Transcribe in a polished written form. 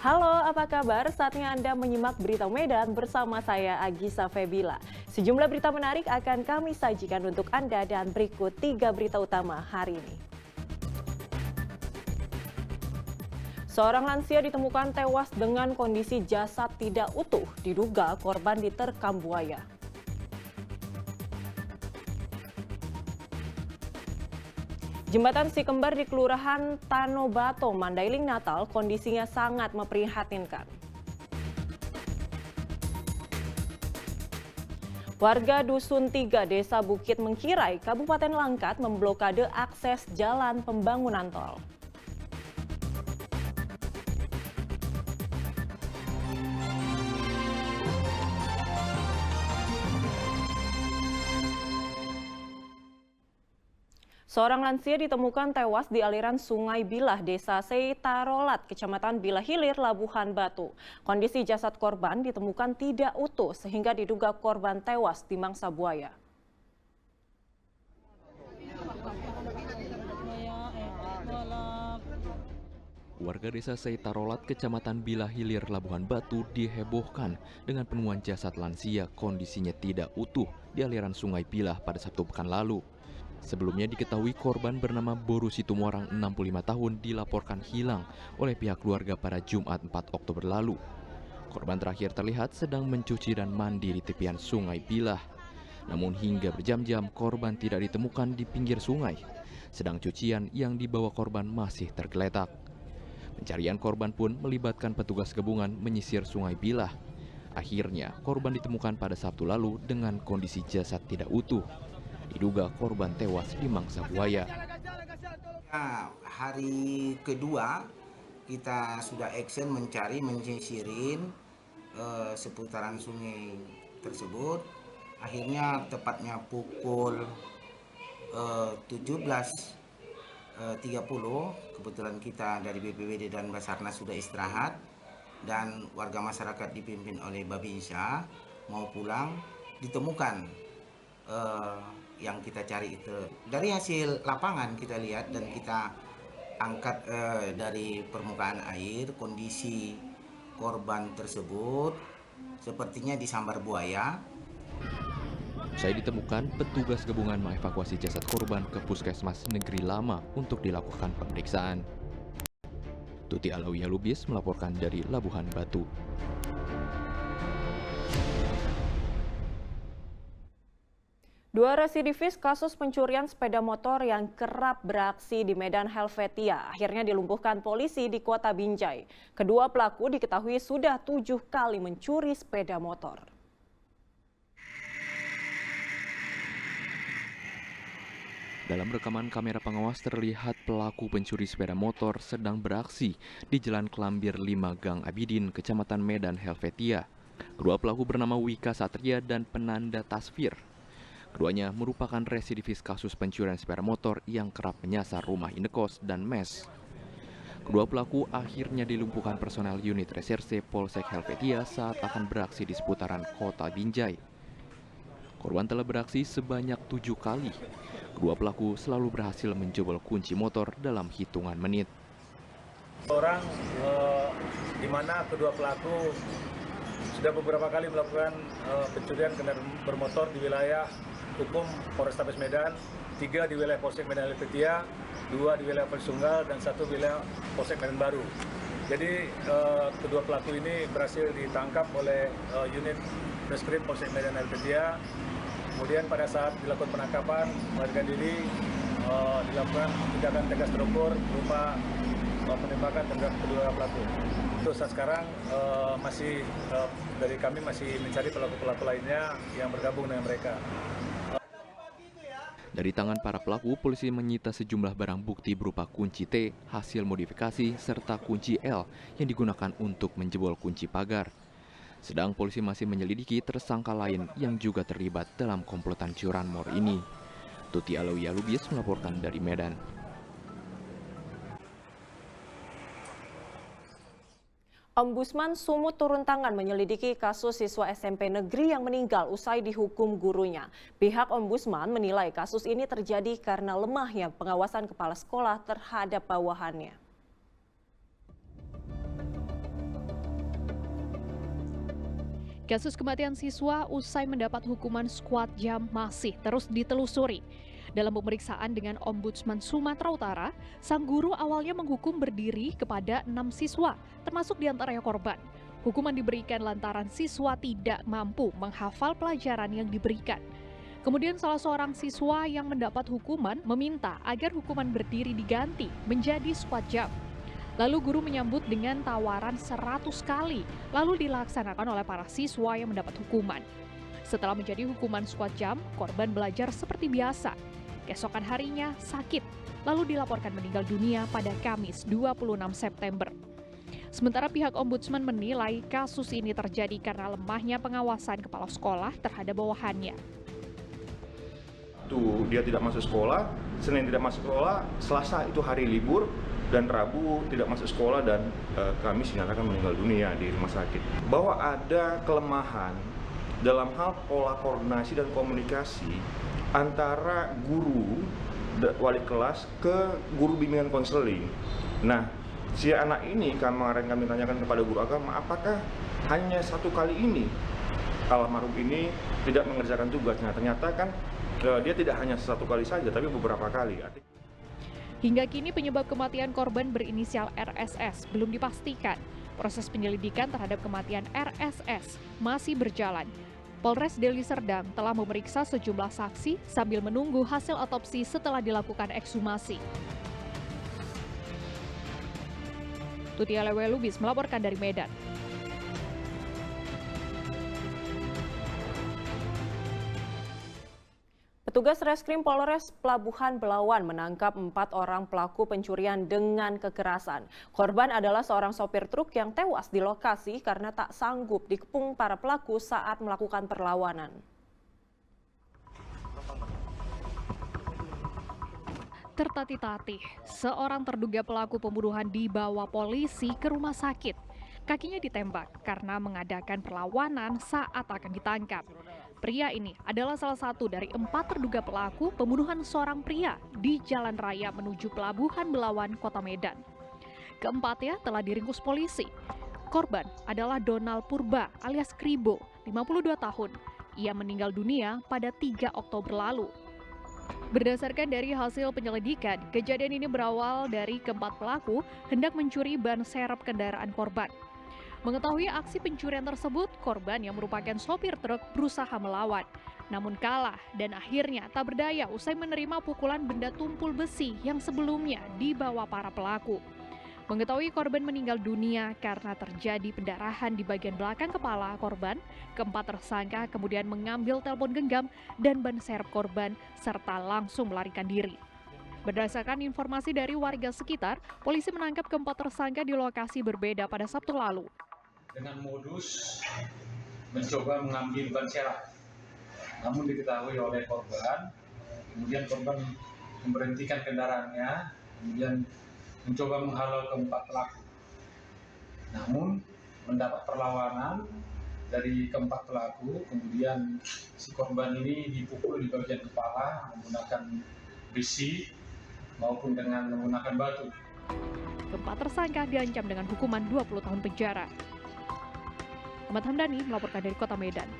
Halo, apa kabar? Saatnya Anda menyimak berita Medan bersama saya Agisa Febila. Sejumlah berita menarik akan kami sajikan untuk Anda dan berikut 3 berita utama hari ini. Seorang lansia ditemukan tewas dengan kondisi jasad tidak utuh, diduga korban diterkam buaya. Jembatan Si Kembar di Kelurahan Tanobato, Mandailing, Natal, kondisinya sangat memprihatinkan. Warga Dusun 3, Desa Bukit Mengkirai, Kabupaten Langkat memblokade akses jalan pembangunan tol. Seorang lansia ditemukan tewas di aliran Sungai Bilah, Desa Seitarolat, Kecamatan Bilah Hilir, Labuhan Batu. Kondisi jasad korban ditemukan tidak utuh sehingga diduga korban tewas di mangsa buaya. Warga desa Seitarolat, Kecamatan Bilah Hilir, Labuhan Batu dihebohkan dengan penemuan jasad lansia kondisinya tidak utuh di aliran Sungai Bilah pada Sabtu pekan lalu. Sebelumnya diketahui korban bernama Boru Situmorang 65 tahun dilaporkan hilang oleh pihak keluarga pada Jumat 4 Oktober lalu. Korban terakhir terlihat sedang mencuci dan mandi di tepian Sungai Bilah. Namun hingga berjam-jam korban tidak ditemukan di pinggir sungai. Sedang cucian yang dibawa korban masih tergeletak. Pencarian korban pun melibatkan petugas gabungan menyisir Sungai Bilah. Akhirnya korban ditemukan pada Sabtu lalu dengan kondisi jasad tidak utuh. Diduga korban tewas di mangsa buaya. Hari kedua kita sudah action mencari, menyisirin seputaran sungai tersebut. Akhirnya tepatnya pukul 17.30 kebetulan kita dari BPBD dan Basarnas sudah istirahat dan warga masyarakat dipimpin oleh Babinsa mau pulang, ditemukan yang kita cari itu. Dari hasil lapangan kita lihat dan kita angkat dari permukaan air, kondisi korban tersebut sepertinya disambar buaya. Usai ditemukan, petugas gabungan mengevakuasi jasad korban ke Puskesmas Negeri Lama untuk dilakukan pemeriksaan. Tuti Alawiyah Lubis melaporkan dari Labuhan Batu. Dua residivis kasus pencurian sepeda motor yang kerap beraksi di Medan Helvetia akhirnya dilumpuhkan polisi di Kota Binjai. Kedua pelaku diketahui sudah 7 kali mencuri sepeda motor. Dalam rekaman kamera pengawas terlihat pelaku pencuri sepeda motor sedang beraksi di Jalan Kelambir 5 Gang Abidin, Kecamatan Medan Helvetia. Kedua pelaku bernama Wika Satria dan Penanda Tasfir. Keduanya merupakan residivis kasus pencurian sepeda motor yang kerap menyasar rumah indekos dan mes. Kedua pelaku akhirnya dilumpuhkan personel unit reserse Polsek Helvetia saat akan beraksi di seputaran Kota Binjai. Korban telah beraksi sebanyak 7 kali. Kedua pelaku selalu berhasil menjebol kunci motor dalam hitungan menit. Di mana kedua pelaku sudah beberapa kali melakukan pencurian kendaraan bermotor di wilayah hukum Polrestabes Medan, 3 di wilayah Polsek Medan Helvetia, 2 di wilayah Persunggal, dan 1 wilayah Polsek Medan Baru. Jadi kedua pelaku ini berhasil ditangkap oleh unit Reskrim Polsek Medan Helvetia. Kemudian pada saat dilakukan penangkapan, melarikan diri, dilakukan tindakan tegas terukur berupa penembakan terhadap kedua pelaku. Untuk saat sekarang dari kami masih mencari pelaku-pelaku lainnya yang bergabung dengan mereka. Dari tangan para pelaku, polisi menyita sejumlah barang bukti berupa kunci T, hasil modifikasi, serta kunci L yang digunakan untuk menjebol kunci pagar. Sedang polisi masih menyelidiki tersangka lain yang juga terlibat dalam komplotan curanmor ini. Tuti Alawiyah Lubis melaporkan dari Medan. Ombudsman Sumut turun tangan menyelidiki kasus siswa SMP negeri yang meninggal usai dihukum gurunya. Pihak Ombudsman menilai kasus ini terjadi karena lemahnya pengawasan kepala sekolah terhadap bawahannya. Kasus kematian siswa usai mendapat hukuman squad jam masih terus ditelusuri. Dalam pemeriksaan dengan Ombudsman Sumatera Utara, sang guru awalnya menghukum berdiri kepada 6 siswa, termasuk diantaranya korban. Hukuman diberikan lantaran siswa tidak mampu menghafal pelajaran yang diberikan. Kemudian salah seorang siswa yang mendapat hukuman meminta agar hukuman berdiri diganti menjadi squad jam. Lalu guru menyambut dengan tawaran 100 kali, lalu dilaksanakan oleh para siswa yang mendapat hukuman. Setelah menjadi hukuman squad jam, korban belajar seperti biasa. Keesokan harinya sakit, lalu dilaporkan meninggal dunia pada Kamis 26 September. Sementara pihak Ombudsman menilai kasus ini terjadi karena lemahnya pengawasan kepala sekolah terhadap bawahannya. Dia tidak masuk sekolah, Senin tidak masuk sekolah, Selasa itu hari libur, dan Rabu tidak masuk sekolah, dan Kamis dinyatakan meninggal dunia di rumah sakit. Bahwa ada kelemahan dalam hal pola koordinasi dan komunikasi antara guru, wali kelas ke guru bimbingan konseling. Nah, si anak ini kemarin kami tanyakan kepada guru agama, apakah hanya satu kali ini almarhum ini tidak mengerjakan tugas? Nah, ternyata kan dia tidak hanya satu kali saja, tapi beberapa kali. Hingga kini penyebab kematian korban berinisial RSS belum dipastikan. Proses penyelidikan terhadap kematian RSS masih berjalan. Polres Deli Serdang telah memeriksa sejumlah saksi sambil menunggu hasil otopsi setelah dilakukan ekshumasi. Tutia Lewe Lubis melaporkan dari Medan. Petugas Reskrim Polres Pelabuhan Belawan menangkap 4 orang pelaku pencurian dengan kekerasan. Korban adalah seorang sopir truk yang tewas di lokasi karena tak sanggup dikepung para pelaku saat melakukan perlawanan. Tertatih-tatih, seorang terduga pelaku pembunuhan dibawa polisi ke rumah sakit. Kakinya ditembak karena mengadakan perlawanan saat akan ditangkap. Pria ini adalah salah satu dari 4 terduga pelaku pembunuhan seorang pria di jalan raya menuju Pelabuhan Belawan, Kota Medan. Keempatnya telah diringkus polisi. Korban adalah Donald Purba alias Kribo, 52 tahun. Ia meninggal dunia pada 3 Oktober lalu. Berdasarkan dari hasil penyelidikan, kejadian ini berawal dari keempat pelaku hendak mencuri ban serep kendaraan korban. Mengetahui aksi pencurian tersebut, korban yang merupakan sopir truk berusaha melawan. Namun kalah dan akhirnya tak berdaya usai menerima pukulan benda tumpul besi yang sebelumnya dibawa para pelaku. Mengetahui korban meninggal dunia karena terjadi pendarahan di bagian belakang kepala korban, keempat tersangka kemudian mengambil telepon genggam dan ban serep korban serta langsung melarikan diri. Berdasarkan informasi dari warga sekitar, polisi menangkap keempat tersangka di lokasi berbeda pada Sabtu lalu. Dengan modus mencoba mengambil ban serep, namun diketahui oleh korban, kemudian korban memberhentikan kendaraannya, kemudian mencoba menghalau keempat pelaku. Namun mendapat perlawanan dari keempat pelaku, kemudian si korban ini dipukul di bagian kepala menggunakan besi maupun dengan menggunakan batu. Keempat tersangka diancam dengan hukuman 20 tahun penjara. Ahmad Hamdani melaporkan dari Kota Medan.